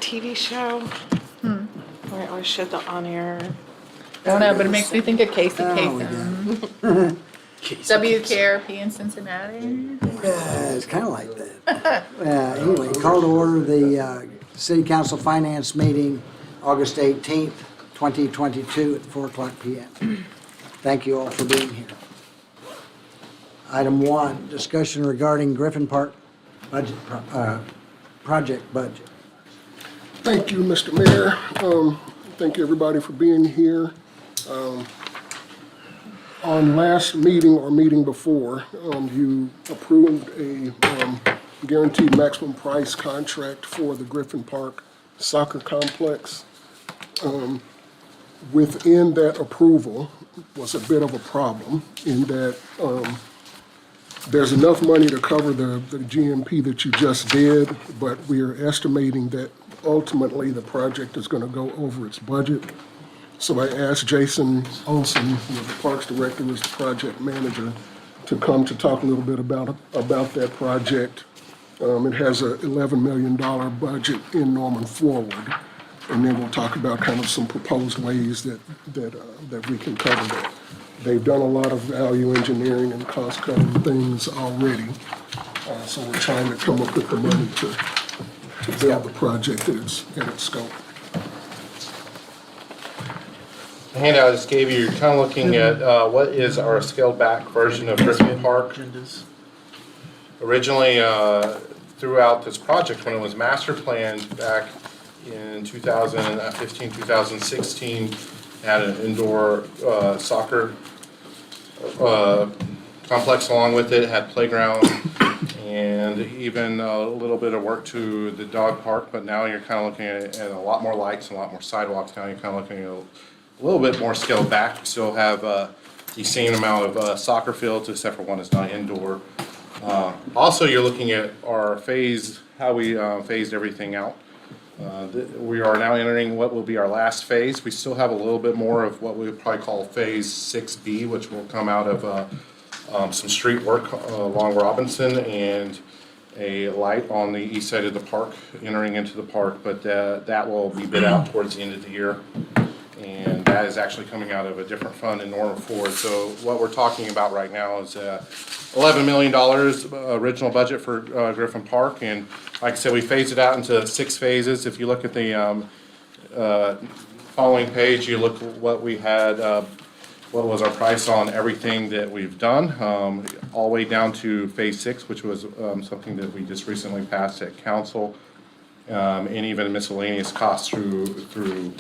TV show? Or should the on-air? I don't know, but it makes me think of Casey Oh, Kasem. WKRP in Cincinnati. Yeah, it's kind of like that. Anyway, call to order the City Council Finance meeting, August 18th, 2022 at 4 o'clock p.m. Thank you all for being here. Item 1, discussion regarding Griffin Park budget, project budget. Thank you, Mr. Mayor. Thank you, everybody, for being here. On last meeting or meeting before, you approved a guaranteed maximum price contract for the Griffin Park Soccer Complex. Within that approval was a bit of a problem in that there's enough money to cover the GMP that you just did, but we are estimating that ultimately the project is going to go over its budget. So I asked Jason Olson, the Parks Director, who's the project manager, to come to talk a little bit about that project. It has a $11 million budget in Norman Forward, and then we'll talk about kind of some proposed ways that we can cover that. They've done a lot of value engineering and cost-cutting things already, so we're trying to come up with the money to build the project at its scope. The handout I just gave you, you're kind of looking at what is our scaled-back version of Griffin Park. Originally, throughout this project, when it was master planned back in 2015, 2016, had an indoor soccer complex along with it, had playground, and even a little bit of work to the dog park, but now you're kind of looking at a lot more lights and a lot more sidewalks. Now you're kind of looking at a little bit more scaled back. We still have the same amount of soccer fields, except for one is not indoor. Also, you're looking at our phase, how we phased everything out. We are now entering what will be our last phase. We still have a little bit more of what we would probably call phase 6B, which will come out of some street work along Robinson and a light on the east side of the park, entering into the park, but that will be bid out towards the end of the year. And that is actually coming out of a different fund in Norman Ford. So what we're talking about right now is $11 million original budget for Griffin Park. And like I said, we phased it out into 6 phases. If you look at the following page, you look at what we had, what was our price on everything that we've done, all the way down to phase 6, which was something that we just recently passed at council, and even miscellaneous costs through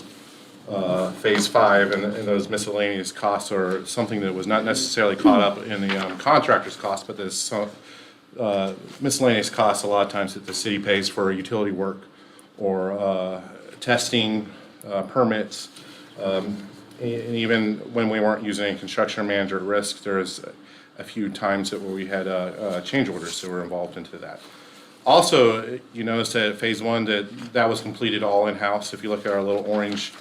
phase 5, and those miscellaneous costs are something that was not necessarily caught up in the contractor's cost, but there's some miscellaneous costs a lot of times that the city pays for utility work or testing, permits, and even when we weren't using a construction manager at risk, there's a few times that where we had change orders that were involved into that. Also, you notice that phase 1 that was completed all in-house. If you look at our little orange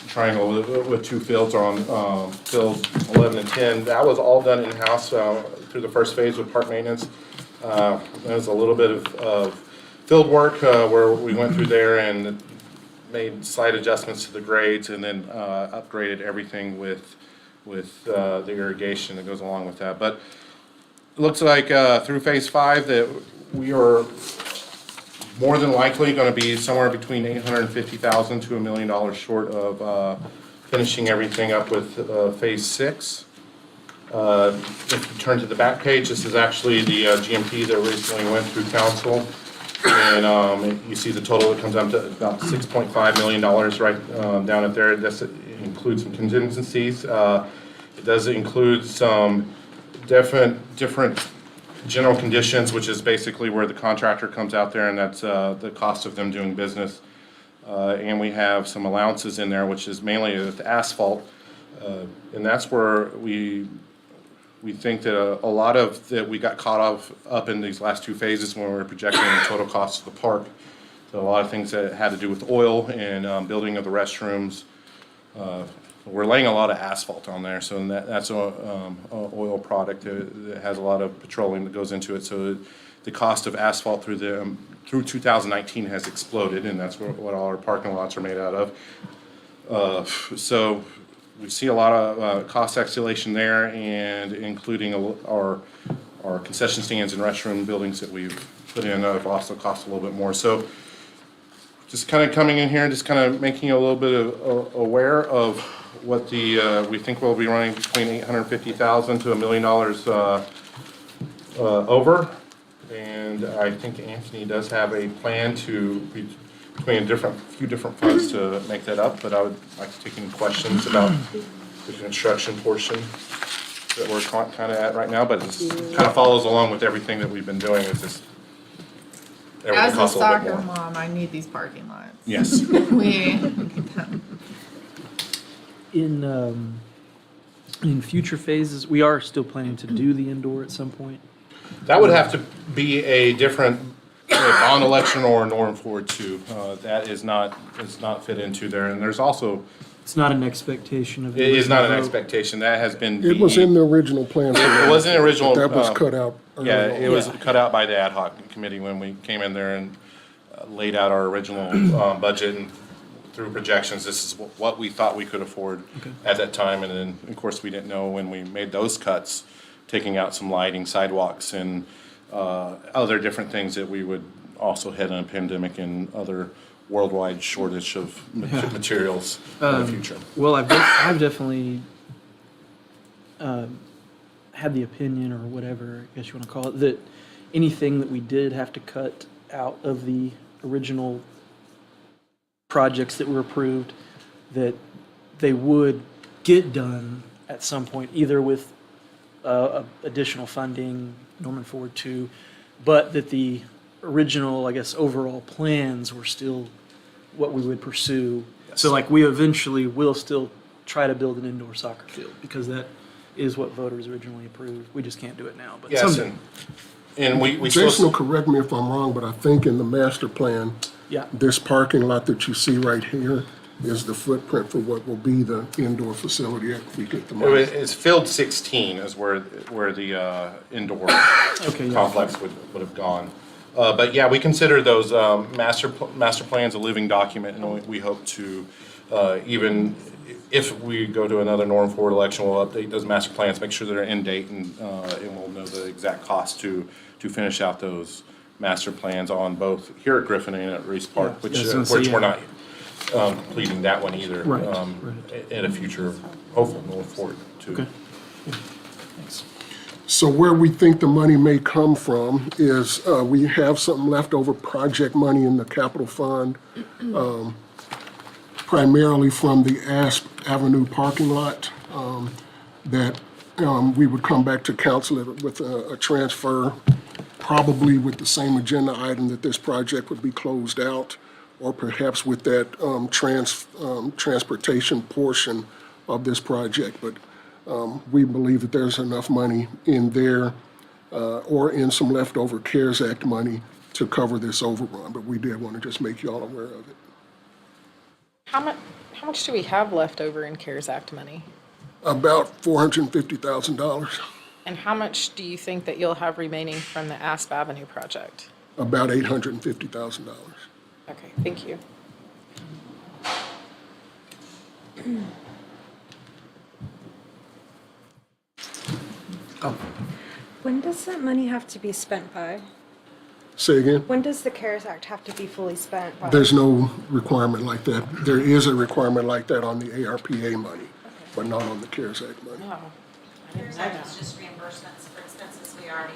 triangle with 2 fields on field 11 and 10, that was all done in-house through the first phase with park maintenance. There was a little bit of field work where we went through there and made slight adjustments to the grades, and then upgraded everything with the irrigation that goes along with that. But it looks like through phase 5 that we are more than likely going to be somewhere between $850,000 to $1 million short of finishing everything up with phase 6. If you turn to the back page, this is actually the GMP that recently went through council, and you see the total that comes up to about $6.5 million right down at there. This includes some contingencies. It does include some different general conditions, which is basically where the contractor comes out there, and that's the cost of them doing business. And we have some allowances in there, which is mainly with asphalt, and that's where we think that a lot of that we got caught up in these last 2 phases when we were projecting the total cost of the park. So a lot of things that had to do with oil and building of the restrooms, We're laying a lot of asphalt on there, so that's a oil product that has a lot of petroleum that goes into it. So the cost of asphalt through 2019 has exploded, and that's what all our parking lots are made out of. So we see a lot of cost escalation there, and including our concession stands and restroom buildings that we've put in have also cost a little bit more. So just kind of coming in here and just kind of making you a little bit of aware of what we think we'll be running between $850,000 to $1 million over. And I think Anthony does have a plan between few different funds to make that up, but I would like to take any questions about the construction portion that we're kind of at right now, but it kind of follows along with everything that we've been doing. It's just everything As a costs a little bit soccer more. mom, I need these parking lots. Yes. In future phases, we are still planning to do the indoor at some point. That would have to be a different bond election or a Norm Ford too. That is not fit into there, and there's also, It's not an expectation of. the it is not an original vote. expectation, that has been. It was in the original plan. It was in the original. That was cut out. Yeah, early it on. was cut out by the ad hoc committee when we came in there and laid out our original budget, and through projections, this is what we thought we could afford at that time. And then, of course, we didn't know when we made those cuts, taking out some lighting, sidewalks, and other different things that we would also hit on a pandemic and other worldwide shortage of materials in the future. Well, I've definitely had the opinion, or whatever I guess you want to call it, that anything that we did have to cut out of the original projects that were approved, that they would get done at some point, either with additional funding, Norman Ford 2, but that the original, I guess, overall plans were still what we would pursue. Yes. So like we eventually will still try to build an indoor soccer field, because that is what voters originally approved. We just can't do it now, but Yes, someday. and we Jason will still, correct me if I'm wrong, but I think in the master plan, Yeah, this parking lot that you see right here is the footprint for what will be the indoor facility if we get the money. it's field 16 is where the indoor Okay, yeah. complex would have gone. But yeah, we consider those master plans a living document, and we hope to, even if we go to another Norm Ford election, we'll update those master plans, make sure they're in date, and we'll know the exact cost to finish out those master plans on both here at Griffin and at Reese Park, Yeah, which I was gonna say, we're yeah. not completing that one either. Right, In a future, hopeful Norm Ford too. okay. Yeah. Thanks. So where we think the money may come from is, we have some leftover project money in the capital fund, primarily from the Asp Avenue parking lot, that we would come back to council with a transfer, probably with the same agenda item that this project would be closed out, or perhaps with that transportation portion of this project. But we believe that there's enough money in there, or in some leftover CARES Act money to cover this overrun, but we did want to just make you all aware of it. How much do we have left over in CARES Act money? About $450,000, And how much do you think that you'll have remaining from the Asp Avenue project? about $850,000. Okay, thank you. When does that money have to be spent by? Say again? When does the CARES Act have to be fully spent by? There's no requirement like that. There is a requirement like that on the ARPA money, but not on the CARES Act money. Oh, I didn't know Act that. is just reimbursements for expenses we already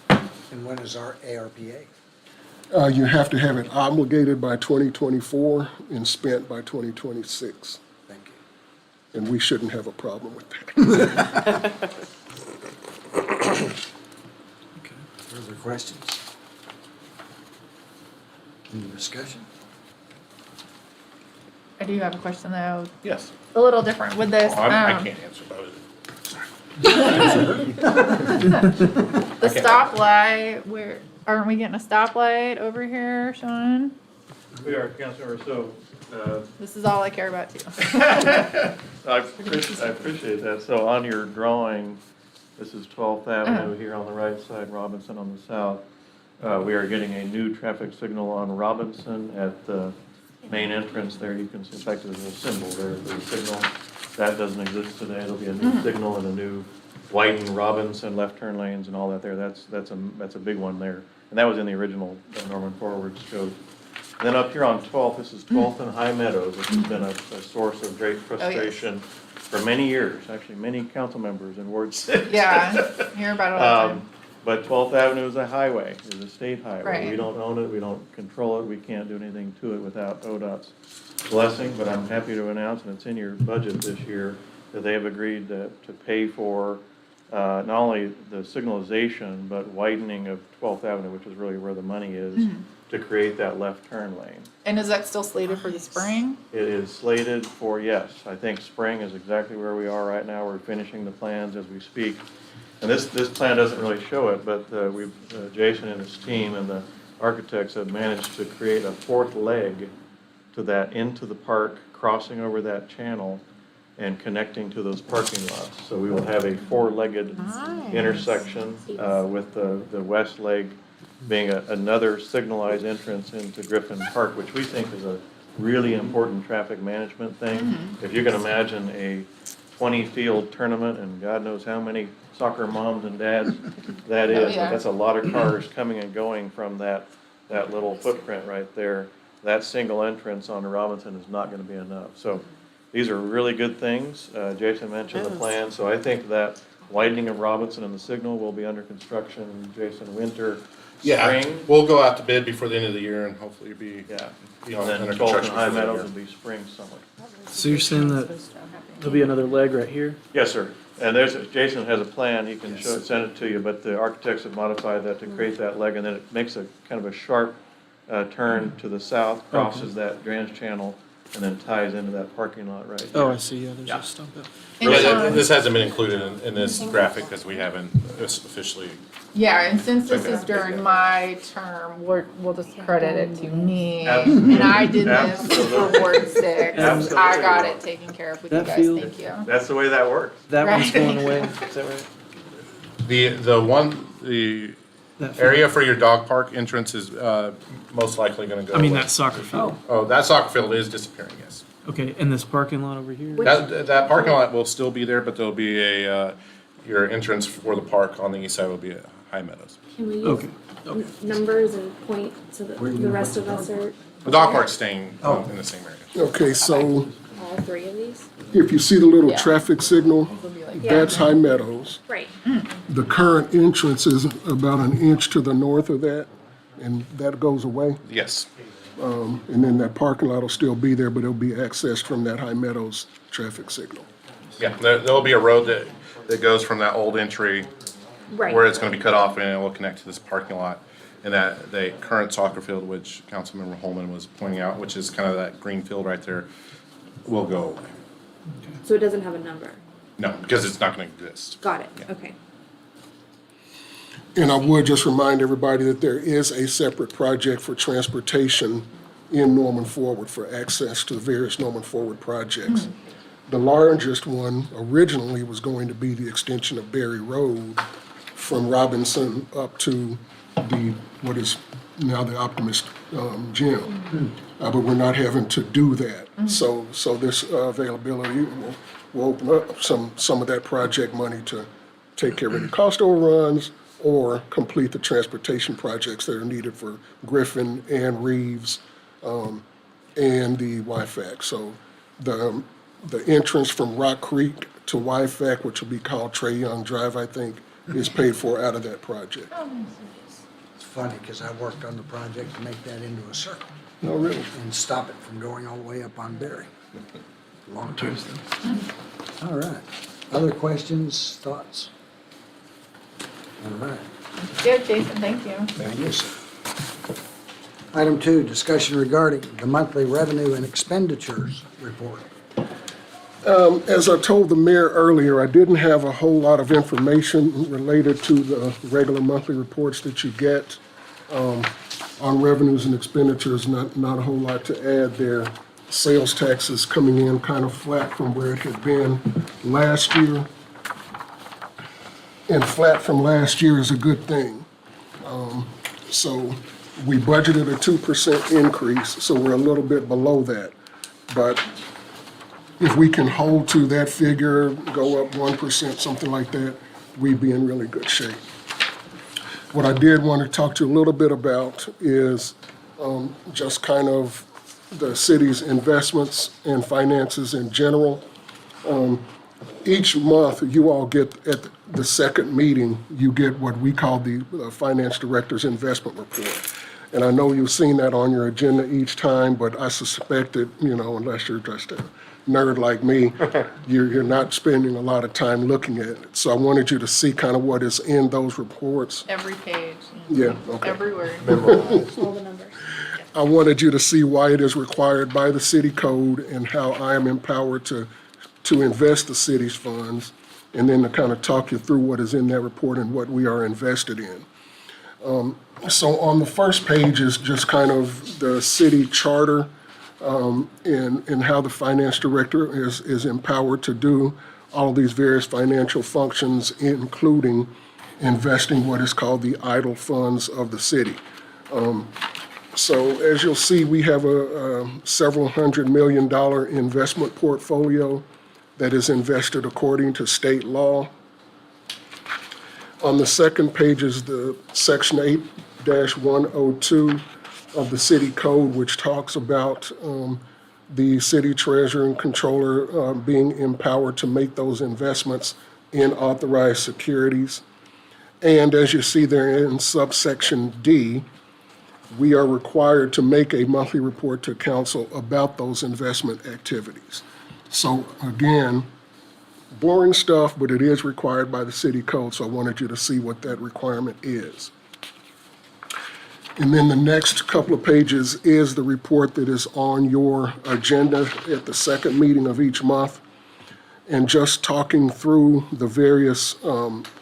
paid. And when is our ARPA? You have to have it obligated by 2024 and spent by 2026, Thank you. and we shouldn't have a problem with that. Further questions? Any discussion? I do have a question though, Yes. a little different with this. I can't answer both. The stoplight, aren't we getting a stoplight over here, Sean? We are, Councilmember, so This is all I care about too. I appreciate that. So on your drawing, this is 12th Avenue here on the right side, Robinson on the south. We are getting a new traffic signal on Robinson at the main entrance there. You can see, in fact, there's a symbol there, the signal. That doesn't exist today. There'll be a new signal and a new widened Robinson left turn lanes and all that there. That's a big one there. And that was in the original Norman Forward scope. And then up here on 12th, this is 12th and High Meadows, which has been a source of great frustration for many years, actually many council members in Ward 6. Yeah, hear about it all the time. But 12th Avenue is a highway, is a state highway. Right. We don't own it, we don't control it, we can't do anything to it without ODOT's blessing. But I'm happy to announce, and it's in your budget this year, that they have agreed to pay for not only the signalization, but widening of 12th Avenue, which is really where the money is, to create that left turn lane. And is that still slated for the spring? It is slated for, yes, I think spring is exactly where we are right now. We're finishing the plans as we speak. And this plan doesn't really show it, but Jason and his team and the architects have managed to create a fourth leg to that into the park, crossing over that channel and connecting to those parking lots. So we will have a four-legged intersection with the west leg being another signalized entrance into Griffin Park, which we think is a really important traffic management thing. If you can imagine a 20-field tournament and God knows how many soccer moms and dads that is, but that's a lot of cars coming and going from that little footprint right there. That single entrance on Robinson is not going to be enough. So these are really good things. Jason mentioned the plan, so I think that widening of Robinson and the signal will be under construction, Jason, winter, Yeah, spring. we'll go out to bid before the end of the year and hopefully be, Yeah. you know, And then under 12th and construction High for the Meadows year. will be spring, summer. So you're saying that there'll be another leg right here? Yes, sir. And Jason has a plan, he can send it to you, but the architects have modified that to create that leg, and then it makes a kind of a sharp turn to the south, crosses that drainage channel, and then ties into that parking lot right Oh, here. I see, yeah, there's Yeah. a stump out. Yeah, this hasn't been included in this graphic because we haven't officially. Yeah, and since this is during my term, we'll just credit it to me. Absolutely. And I did this for Absolutely. Ward 6. Absolutely. I got it taken care of with you That guys, field- thank you. That's the way that works. That one's Right. going away, is that right? The That field? area for your dog park entrance is most likely going to go I mean, away. that soccer field. Oh, that soccer field is disappearing, yes. Okay, and this parking lot over here? That parking lot will still be there, but there'll be your entrance for the park on the east side will be at High Meadows. Can we use Okay, numbers and point so that the rest of us are The dog park's staying in the same area. Okay, so all three of these? if you see the little Yeah. traffic signal, It'll be like, that's High Meadows. Right. The current entrance is about an inch to the north of that, and that goes away. Yes. And then that parking lot will still be there, but it'll be accessed from that High Meadows traffic signal. Yeah, there'll be a road that goes from that old entry Right. where it's going to be cut off and it will connect to this parking lot. And that the current soccer field, which Councilmember Holman was pointing out, which is kind of that green field right there, will go away. So it doesn't have a number. No, because it's not going to exist. Got it. Yeah. Okay. And I would just remind everybody that there is a separate project for transportation in Norman Forward for access to the various Norman Forward projects. The largest one originally was going to be the extension of Berry Road from Robinson up to what is now the Optimist Gym. But we're not having to do that. So this availability will open up some of that project money to take care of any cost overruns or complete the transportation projects that are needed for Griffin and Reeves and the YFAC. So the entrance from Rock Creek to YFAC, which will be called Trey Young Drive, I think, is paid for out of that project. It's funny, because I worked on the project to make that into a circle Oh, really? and stop it from going all the way up on Berry. Long term. All right. Other questions, thoughts? All right. good, Jason, thank you. Thank you, sir. Item 2, discussion regarding the monthly revenue and expenditures report. As I told the mayor earlier, I didn't have a whole lot of information related to the regular monthly reports that you get on revenues and expenditures, not a whole lot to add there. sales taxes coming in kind of flat from where it had been last year. And flat from last year is a good thing. So we budgeted a 2% increase, so we're a little bit below that. But if we can hold to that figure, go up 1%, something like that, we'd be in really good shape. What I did want to talk to you a little bit about is just kind of the city's investments and finances in general. Each month, you all get, at the second meeting, you get what we call the Finance Director's Investment Report. And I know you've seen that on your agenda each time, but I suspect that, unless you're just a nerd like me, you're not spending a lot of time looking at it. So I wanted you to see kind of what is in those reports. Every page. Yeah, okay. Every word. All the numbers. I wanted you to see why it is required by the city code and how I am empowered to invest the city's funds, and then to kind of talk you through what is in that report and what we are invested in. So on the first page is just kind of the city charter and how the finance director is empowered to do all of these various financial functions, including investing what is called the idle funds of the city. So as you'll see, we have a several $100 million investment portfolio that is invested according to state law. On the second page is the Section 8-102 of the city code, which talks about the city treasurer and controller being empowered to make those investments in authorized securities. And as you see there in subsection D, we are required to make a monthly report to council about those investment activities. So again, boring stuff, but it is required by the city code, so I wanted you to see what that requirement is. And then the next couple of pages is the report that is on your agenda at the second meeting of each month, and just talking through the various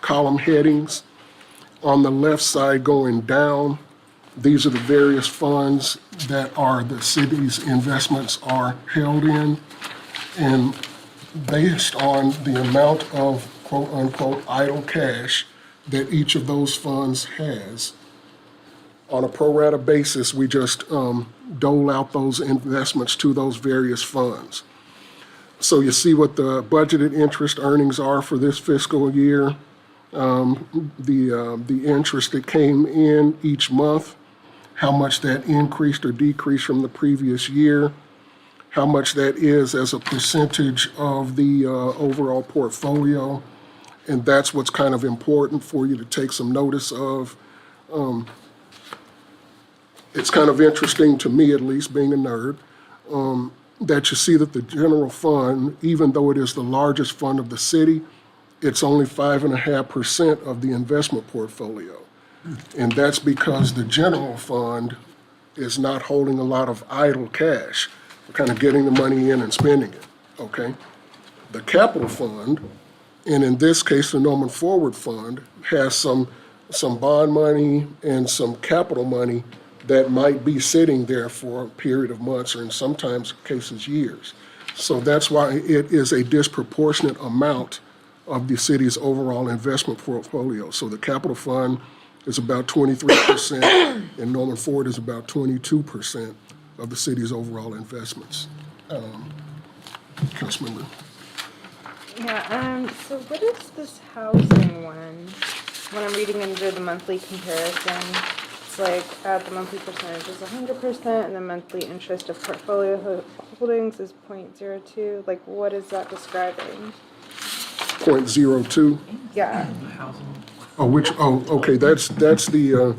column headings. On the left side going down, these are the various funds that are the city's investments are held in, and based on the amount of quote-unquote idle cash that each of those funds has, on a pro rata basis, we just dole out those investments to those various funds. So you see what the budgeted interest earnings are for this fiscal year, the interest that came in each month, how much that increased or decreased from the previous year, how much that is as a percentage of the overall portfolio, and that's what's kind of important for you to take some notice of. It's kind of interesting to me, at least being a nerd, that you see that the general fund, even though it is the largest fund of the city, it's only 5.5% of the investment portfolio. And that's because the general fund is not holding a lot of idle cash. We're kind of getting the money in and spending it, okay? The capital fund, and in this case, the Norman Forward Fund, has some bond money and some capital money that might be sitting there for a period of months, or in sometimes cases, years. So that's why it is a disproportionate amount of the city's overall investment portfolio. So the capital fund is about 23%, and Norman Forward is about 22% of the city's overall investments. Councilmember. Yeah, so what is this housing one? When I'm reading under the monthly comparison, it's like the monthly percentage is 100%, and the monthly interest of portfolio holdings is 0.02. Like, what is that describing? 0.02? Yeah. Okay, that's the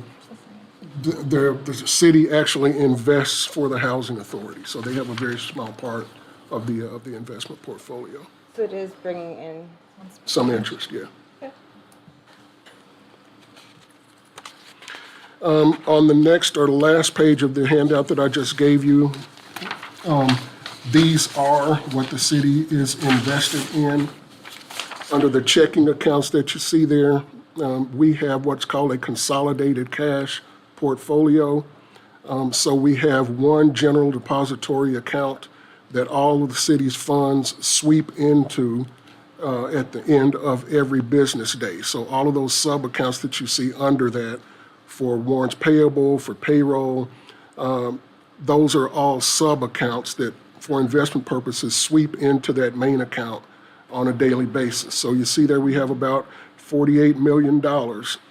city actually invests for the housing authority, so they have a very small part of the investment portfolio. So it is bringing in Some interest, yeah. Okay. On the next or the last page of the handout that I just gave you, these are what the city is invested in. Under the checking accounts that you see there, we have what's called a consolidated cash portfolio. So we have one general depository account that all of the city's funds sweep into at the end of every business day. So all of those sub-accounts that you see under that for warrants payable, for payroll, those are all sub-accounts that, for investment purposes, sweep into that main account on a daily basis. So you see there we have about $48 million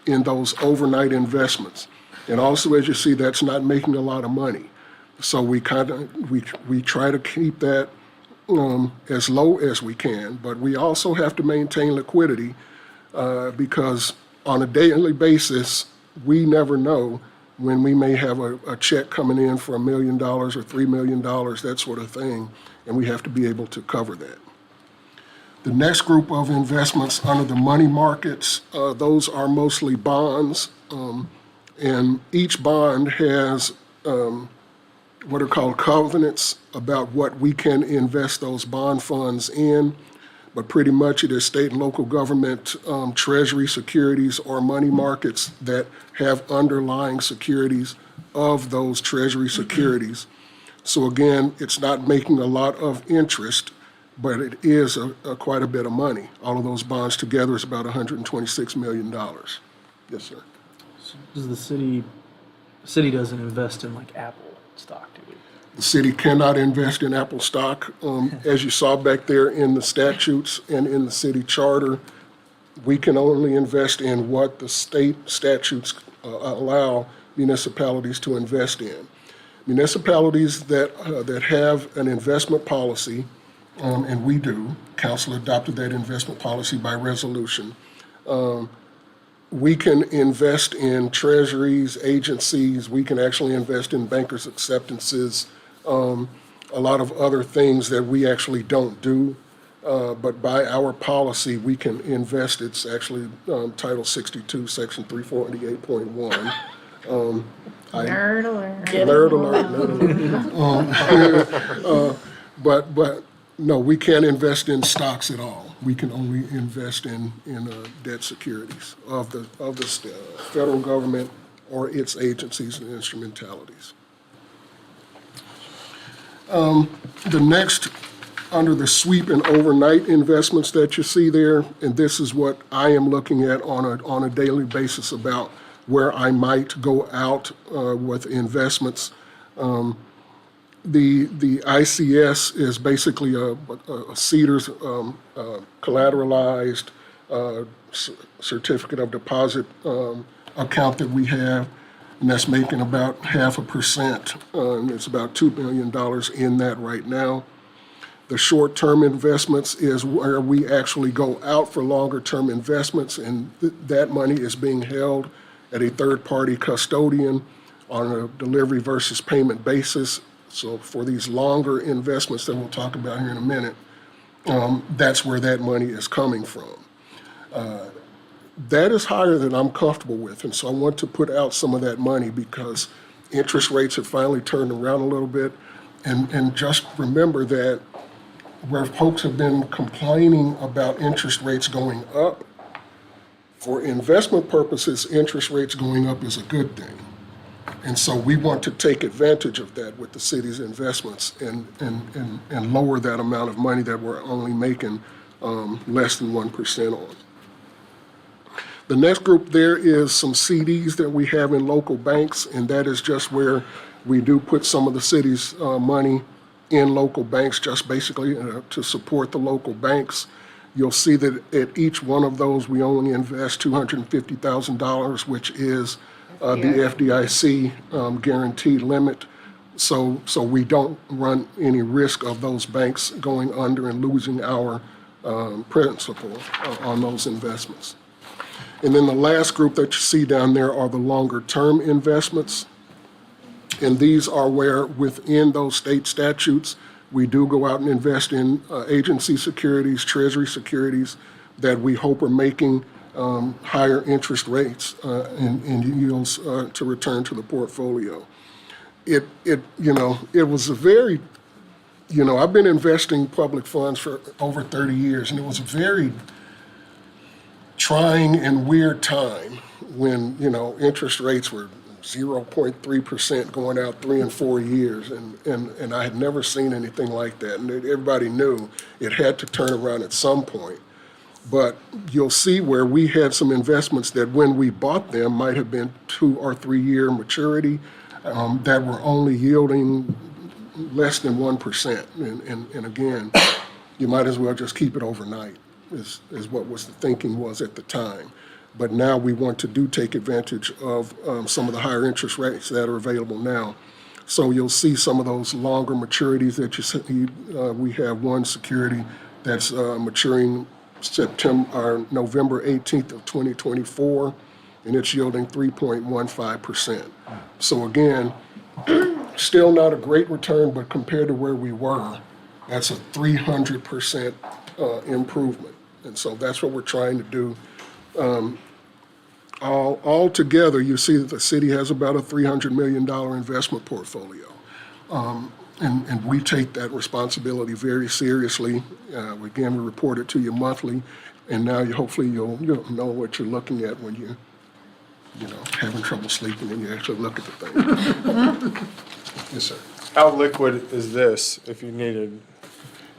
in those overnight investments. And also, as you see, that's not making a lot of money. So we try to keep that as low as we can, but we also have to maintain liquidity because on a daily basis, we never know when we may have a check coming in for $1 million or $3 million, that sort of thing, and we have to be able to cover that. The next group of investments under the money markets, those are mostly bonds, and each bond has what are called covenants about what we can invest those bond funds in, but pretty much it is state and local government treasury securities or money markets that have underlying securities of those treasury securities. So again, it's not making a lot of interest, but it is quite a bit of money. All of those bonds together is about $126 million. Yes, sir. Does the city doesn't invest in like Apple stock, do we? The city cannot invest in Apple stock. As you saw back there in the statutes and in the city charter, we can only invest in what the state statutes allow municipalities to invest in. Municipalities that have an investment policy, and we do, council adopted that investment policy by resolution, we can invest in treasuries, agencies, we can actually invest in bankers' acceptances, a lot of other things that we actually don't do. But by our policy, we can invest. It's actually Title 62, Section 348.1. Nerd alert. Nerd alert, nerd alert. But no, we can't invest in stocks at all. We can only invest in debt securities of the federal government or its agencies and instrumentalities. The next, under the sweep and overnight investments that you see there, and this is what I am looking at on a daily basis about where I might go out with investments. The ICS is basically a Cedars collateralized certificate of deposit account that we have, and that's making about 0.5%. And it's about $2 million in that right now. The short-term investments is where we actually go out for longer-term investments, and that money is being held at a third-party custodian on a delivery versus payment basis. So for these longer investments that we'll talk about here in a minute, that's where that money is coming from. That is higher than I'm comfortable with, and so I want to put out some of that money because interest rates have finally turned around a little bit. And just remember that where folks have been complaining about interest rates going up, for investment purposes, interest rates going up is a good thing. And so we want to take advantage of that with the city's investments and lower that amount of money that we're only making less than 1% on. The next group there is some CDs that we have in local banks, and that is just where we do put some of the city's money in local banks, just basically to support the local banks. You'll see that at each one of those, we only invest $250,000, which is the FDIC guaranteed limit. So we don't run any risk of those banks going under and losing our principal on those investments. And then the last group that you see down there are the longer term investments. And these are where within those state statutes, we do go out and invest in agency securities, treasury securities that we hope are making higher interest rates and yields to return to the portfolio. It was a very, I've been investing public funds for over 30 years, and it was a very trying and weird time when, interest rates were 0.3% going out 3 and 4 years. And I had never seen anything like that. And everybody knew it had to turn around at some point. But you'll see where we had some investments that when we bought them might have been 2 or 3 year maturity that were only yielding less than 1%. And again, you might as well just keep it overnight is what was the thinking was at the time. But now we want to take advantage of some of the higher interest rates that are available now. So you'll see some of those longer maturities that you see. We have one security that's maturing November 18th of 2024, and it's yielding 3.15%. So again, still not a great return, but compared to where we were, that's a 300% improvement. And so that's what we're trying to do. All together, you see that the city has about a $300 million investment portfolio. And we take that responsibility very seriously. Again, we report it to you monthly, and now hopefully you'll know what you're looking at when you having trouble sleeping and you actually look at the thing. Yes, sir. How liquid is this if you needed?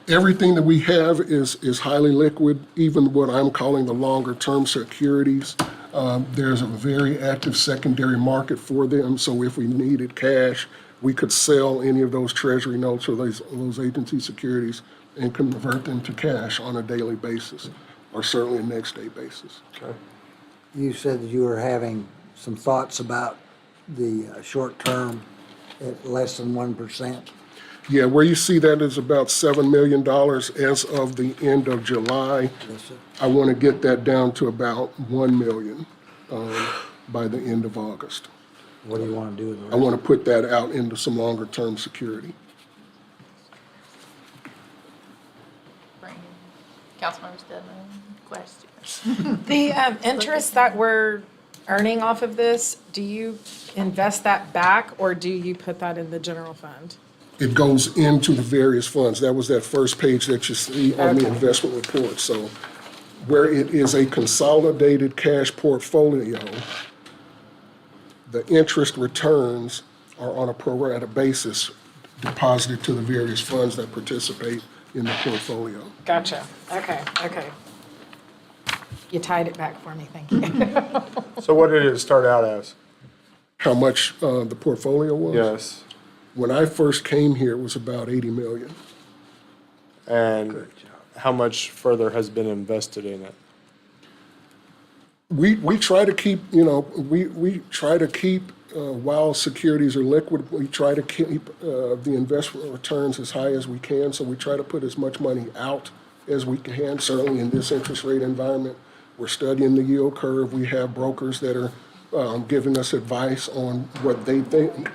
Everything that we have is highly liquid, even what I'm calling the longer-term securities. There's a very active secondary market for them, so if we needed cash, we could sell any of those treasury notes or those agency securities and convert them to cash on a daily basis, or certainly a next-day basis. Okay. You said that you were having some thoughts about the short term at less than 1%. Yeah, where you see that is about $7 million as of the end of July. Yes, sir. I want to get that down to about $1 million by the end of August. What do you want to do with the I rest? want to put that out into some longer-term security. Councilmember Stedman, questions? The interest that we're earning off of this, do you invest that back or do you put that in the general fund? It goes into the various funds. That was that first page that you see on the Okay. investment report. So where it is a consolidated cash portfolio, the interest returns are on a pro rata basis deposited to the various funds that participate in the portfolio. Gotcha. Okay. You tied it back for me, thank you. So what did it start out as? How much the portfolio was? Yes. When I first came here, it was about 80 million. And how much further has been invested in it? We try to keep, we try to keep, while securities are liquid, we try to keep the investment returns as high as we can. So we try to put as much money out as we can, certainly in this interest rate environment. We're studying the yield curve. We have brokers that are giving us advice on what they think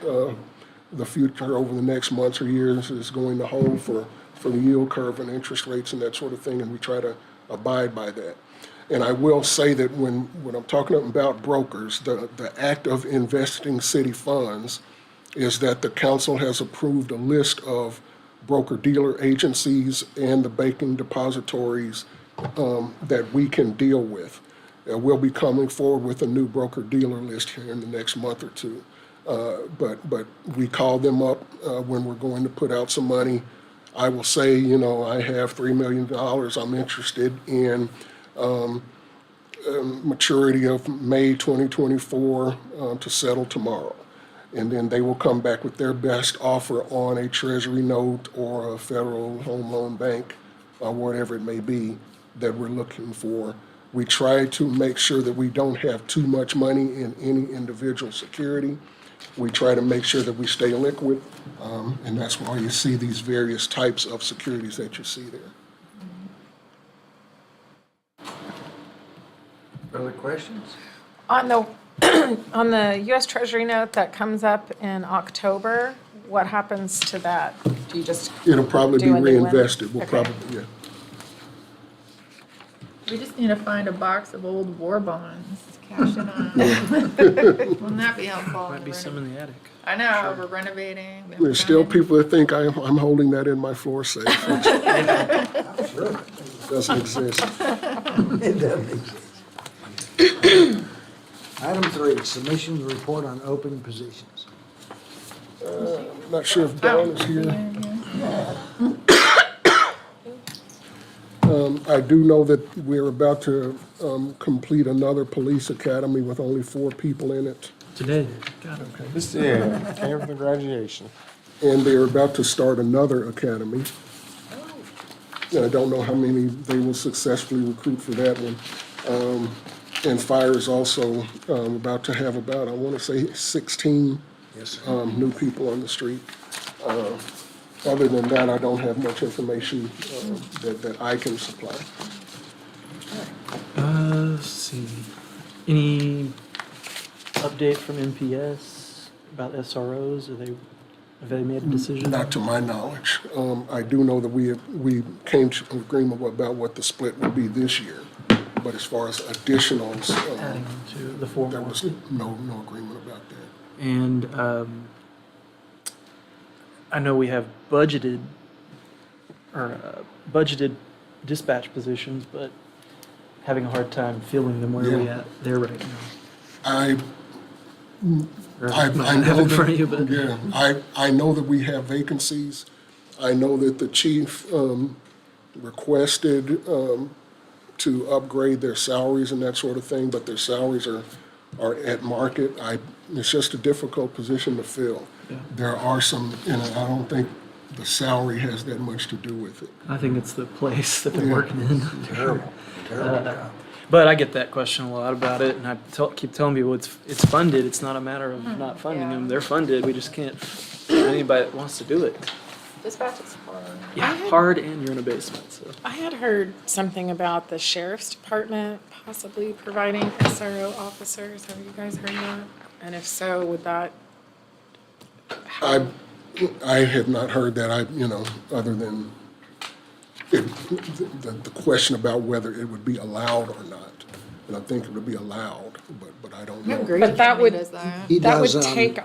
the future over the next months or years is going to hold for the yield curve and interest rates and that sort of thing, and we try to abide by that. And I will say that when I'm talking about brokers, the act of investing city funds is that the council has approved a list of broker-dealer agencies and the banking depositories that we can deal with. We'll be coming forward with a new broker-dealer list here in the next month or two. But we call them up when we're going to put out some money. I will say, I have $3 million I'm interested in maturity of May 2024 to settle tomorrow. And then they will come back with their best offer on a treasury note or a federal home loan bank or whatever it may be that we're looking for. We try to make sure that we don't have too much money in any individual security. We try to make sure that we stay liquid, and that's why you see these various types of securities that you see there. Other questions? On the U.S. Treasury note that comes up in October, what happens to that? Do you just It'll probably be do a new one? reinvested. We'll Okay. probably, yeah. We just need to find a box of old war bonds to cash in on. Wouldn't that be helpful? Might be some in the attic. I know, we're renovating. There's still people that think I'm holding that in my floor safe. Which Sure. doesn't exist. It doesn't exist. Item 3, submission of the report on open positions. I'm not sure if Dawn is here. I do know that we're about to complete another police academy with only 4 people in it. Today, got it. Just, yeah, came from the graduation. And they're about to start another academy. And I don't know how many they will successfully recruit for that one. And fire is also about to have about, I want to say, 16 Yes, sir. new people on the street. Other than that, I don't have much information that I can supply. Let's see. Any update from NPS about SROs? Have they made a decision? Not to my knowledge. I do know that we came to an agreement about what the split would be this year. But as far as additionals, Adding to the 4 there more. was no agreement about that. And I know we have budgeted dispatch positions, but having a hard time filling them. Where are we Yeah. at there right now? I Or, I might I not have know it in front of you, that, but yeah, I know that we have vacancies. I know that the chief requested to upgrade their salaries and that sort of thing, but their salaries are at market. It's just a difficult position to fill. Yeah. There are some, and I don't think the salary has that much to do with it. I think it's the place that they're Yeah. working in. Terrible, terrible job. But I get that question a lot about it, and I keep telling people it's funded. It's not a matter of not funding them. They're funded. We just can't find anybody that wants to do it. Dispatch is hard. Yeah, hard, and you're in a basement. So I had heard something about the sheriff's department possibly providing SRO officers. Have you guys heard that? And if so, would that? I have not heard that, other than the question about whether it would be allowed or not. And I think it would be allowed, but I don't know. But that would, Does that? He that would does, take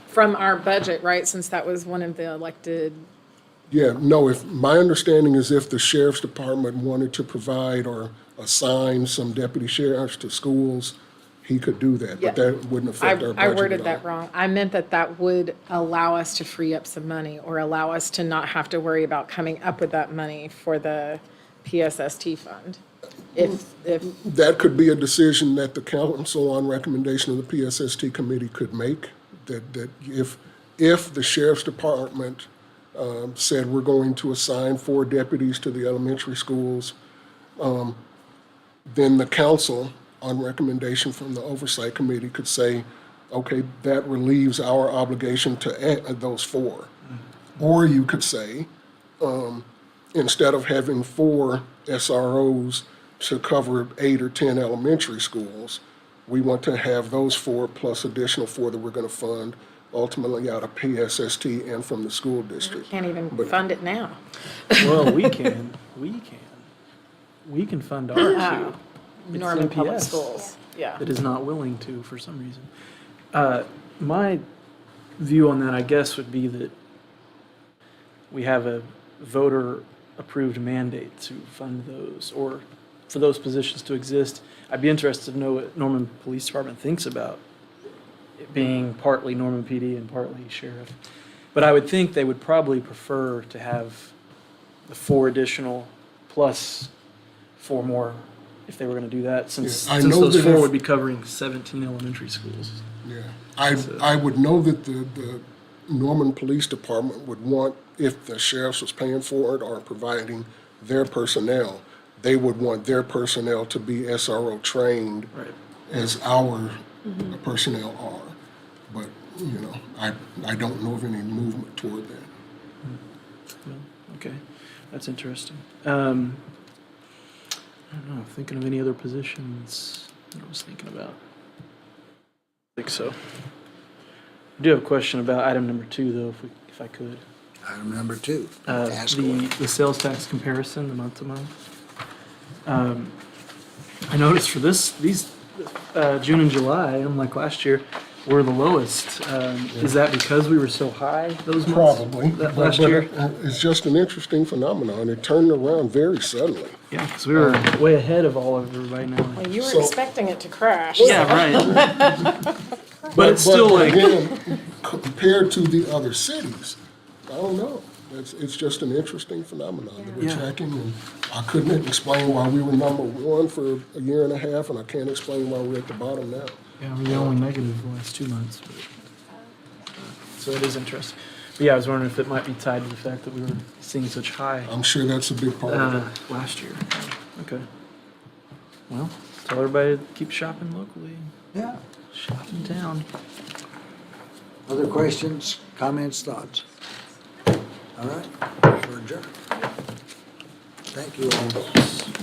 from our budget, right? Since that was one of the elected. Yeah, no, my understanding is if the sheriff's department wanted to provide or assign some deputy sheriffs to schools, he could do that, Yeah. but that wouldn't affect our budget I at worded all. that wrong. I meant that would allow us to free up some money or allow us to not have to worry about coming up with that money for the PSST fund. If That could be a decision that the council, on recommendation of the PSST committee, could make, that if the sheriff's department said we're going to assign 4 deputies to the elementary schools, then the council, on recommendation from the oversight committee, could say, okay, that relieves our obligation to add those 4. Or you could say, instead of having 4 SROs to cover 8 or 10 elementary schools, we want to have those 4 plus additional 4 that we're going to fund ultimately out of PSST and from the school district. can't even But- fund it now. well, we can fund ours too. It's Norman Public NPS Schools, yeah. that is not willing to for some reason. My view on that, I guess, would be that we have a voter-approved mandate to fund those, or for those positions to exist. I'd be interested to know what Norman Police Department thinks about it being partly Norman PD and partly sheriff. But I would think they would probably prefer to have the 4 additional plus 4 more if they were going to do that, since Yeah, I know those that 4 if- would be covering 17 elementary schools. Yeah, I would know that the Norman Police Department would want, if the sheriffs was paying for it or providing their personnel, they would want their personnel to be SRO trained Right. as our personnel are. But, I don't know of any movement toward that. Well, okay, that's interesting. I don't know, thinking of any other positions that I was thinking about. I think so. I do have a question about item number 2, though, if I could. Item number 2, task order. The sales tax comparison, the month to month. I noticed for these June and July, unlike last year, We're the lowest. Is that because we were so high those months? Probably. That but- last but year? It's just an interesting phenomenon. It turned around very suddenly. Yeah, because we were way ahead of all of everybody now. Well, you were So- expecting it to crash. Yeah, right. But it's still like, Again, compared to the other cities, I don't know. It's just an interesting phenomenon that we're Yeah. tracking, and I couldn't explain why we were number one for a year and a half, and I can't explain why we're at the bottom now. yeah, we're the only negative the last 2 months. So it is interesting. But yeah, I was wondering if it might be tied to the fact that we were seeing such high I'm sure that's a big part of it. last year. Okay. Well, tell everybody to keep shopping locally. Yeah. Shop in town. Other questions, comments, thoughts? All right, we're adjourned. Thank you all.